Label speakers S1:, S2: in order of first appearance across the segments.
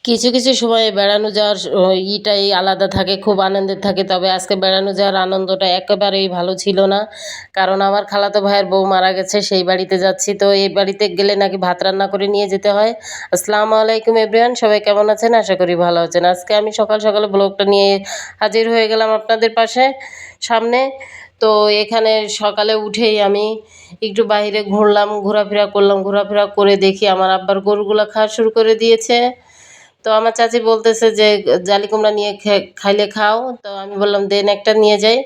S1: কিছু কিছু সময়ে বেড়ানো যাওয়ার ইটাই আলাদা থাকে, খুব আনন্দের থাকে। তবে আজকে বেড়ানো যাওয়ার আনন্দটা একেবারেই ভালো ছিল না, কারণ আমার খালাতো ভাইয়ের বউ মারা গেছে, সেই বাড়িতে যাচ্ছি। তো এই বাড়িতে গেলে নাকি ভাত রান্না করে নিয়ে যেতে হয়। আসসালামু আলাইকুম এভরিওয়ান, সবাই কেমন আছেন? আশা করি ভালো আছেন। আজকে আমি সকাল সকালে ব্লগটা নিয়ে হাজির হয়ে গেলাম আপনাদের সামনে। তো এখানে সকালে উঠেই আমি একটু বাইরে ঘুরলাম, ঘোরাফেরা করলাম। ঘোরাফেরা করে দেখি আমার আব্বার গরুগুলো খাওয়া শুরু করে দিয়েছে। তো আমার চাচি বলতেছে যে জালি কুমড়া নিয়ে খাইলে খাও। তো আমি বললাম দেন একটা নিয়ে যাই।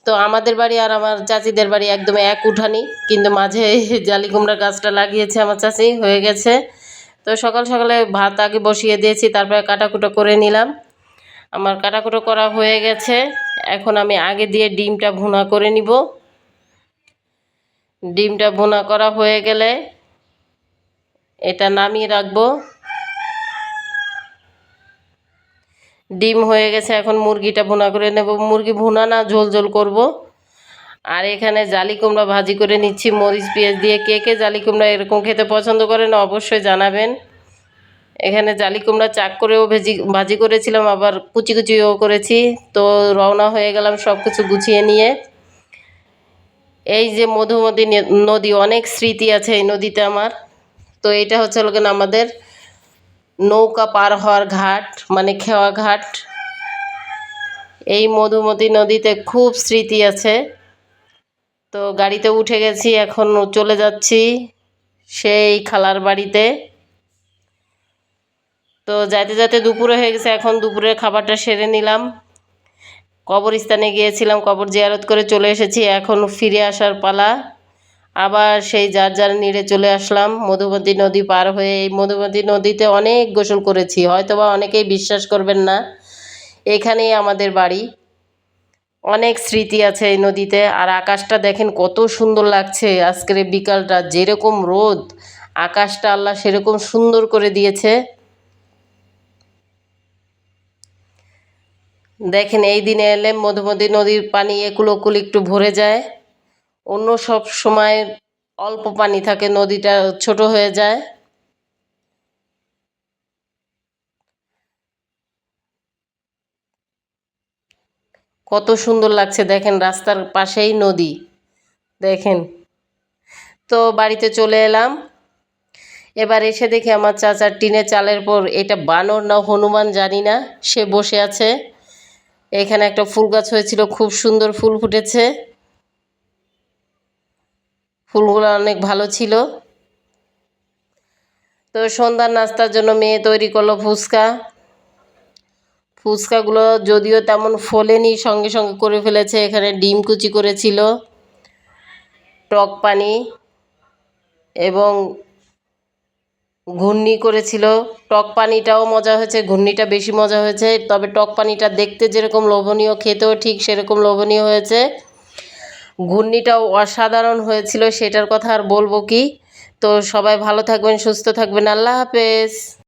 S1: তো আমাদের বাড়ি আর আমার চাচিদের বাড়ি একদম এক উঠানি, কিন্তু মাঝে জালি কুমড়া গাছটা লাগিয়েছে আমার চাচি, হয়ে গেছে। তো সকাল সকালে ভাত আগে বসিয়ে দিয়েছি, তারপরে কাটাকুটো করে নিলাম। আমার কাটাকুটো করা হয়ে গেছে। এখন আমি আগে দিয়ে ডিমটা ভুনা করে নিব। ডিমটা ভুনা করা হয়ে গেলে এটা নামিয়ে রাখবো। ডিম হয়ে গেছে, এখন মুরগিটা ভুনা করে নেব। মুরগি ভুনা না, ঝোল ঝোল করব। আর এখানে জালি কুমড়া ভাজি করে নিচ্ছি মরিচ পেঁয়াজ দিয়ে। কে কে জালি কুমড়া এরকম খেতে পছন্দ করেন অবশ্যই জানাবেন। এখানে জালি কুমড়া চাক করেও ভাজি করেছিলাম, আবার কুচি কুচিও করেছি। তো রওনা হয়ে গেলাম সব কিছু গুছিয়ে নিয়ে। এই যে মধুমতি নদী, অনেক স্মৃতি আছে এই নদীতে আমার। তো এটা হচ্ছে লোকেন আমাদের নৌকা পার হওয়ার ঘাট, মানে খেওয়া ঘাট। এই মধুমতি নদীতে খুব স্মৃতি আছে। তো গাড়িতে উঠে গেছি, এখন চলে যাচ্ছি সেই খালার বাড়িতে। তো যাইতে যাইতে দুপুরে হয়ে গেছে, এখন দুপুরের খাবারটা সেরে নিলাম। কবরস্থানে গিয়েছিলাম, কবর জিয়ারত করে চলে এসেছি। এখন ফিরে আসার পালা। আবার সেই যার যার নিড়ে চলে আসলাম মধুমতি নদী পার হয়ে। এই মধুমতি নদীতে অনেক গোসল করেছি, হয়তোবা অনেকেই বিশ্বাস করবেন না। এখানেই আমাদের বাড়ি। অনেক স্মৃতি আছে এই নদীতে। আর আকাশটা দেখেন কত সুন্দর লাগছে আজকের এই বিকালটা। যেরকম রোদ, আকাশটা আল্লাহ সেরকম সুন্দর করে দিয়েছে। দেখেন এই দিনে এলে মধুমতি নদীর পানি একুল একটু ভরে যায়। অন্য সব সময় অল্প পানি থাকে, নদীটা ছোট হয়ে যায়। কত সুন্দর লাগছে দেখেন, রাস্তার পাশেই নদী দেখেন। তো বাড়িতে চলে এলাম। এবার এসে দেখি আমার চাচার টিনের চালের পর, এটা বানর না হনুমান জানি না, সে বসে আছে। এখানে একটা ফুল গাছ হয়েছিল, খুব সুন্দর ফুল ফুটেছে। ফুলগুলো অনেক ভালো ছিল। তো সন্ধ্যার নাস্তার জন্য মেয়ে তৈরি করলো ফুচকা। ফুচকাগুলো যদিও তেমন ফোলেনি, সঙ্গে সঙ্গে করে ফেলেছে। এখানে ডিম কুচি করেছিল, টক পানি এবং ঘূর্ণি করেছিল। টক পানিটাও মজা হয়েছে, ঘূর্ণিটা বেশি মজা হয়েছে। তবে টক পানিটা দেখতে যেরকম লোভনীয়, খেতেও ঠিক সেরকম লোভনীয় হয়েছে। ঘূর্ণিটাও অসাধারণ হয়েছিল, সেটার কথা আর বলবো কি। তো সবাই ভালো থাকবেন, সুস্থ থাকবেন। আল্লাহ হাফেজ।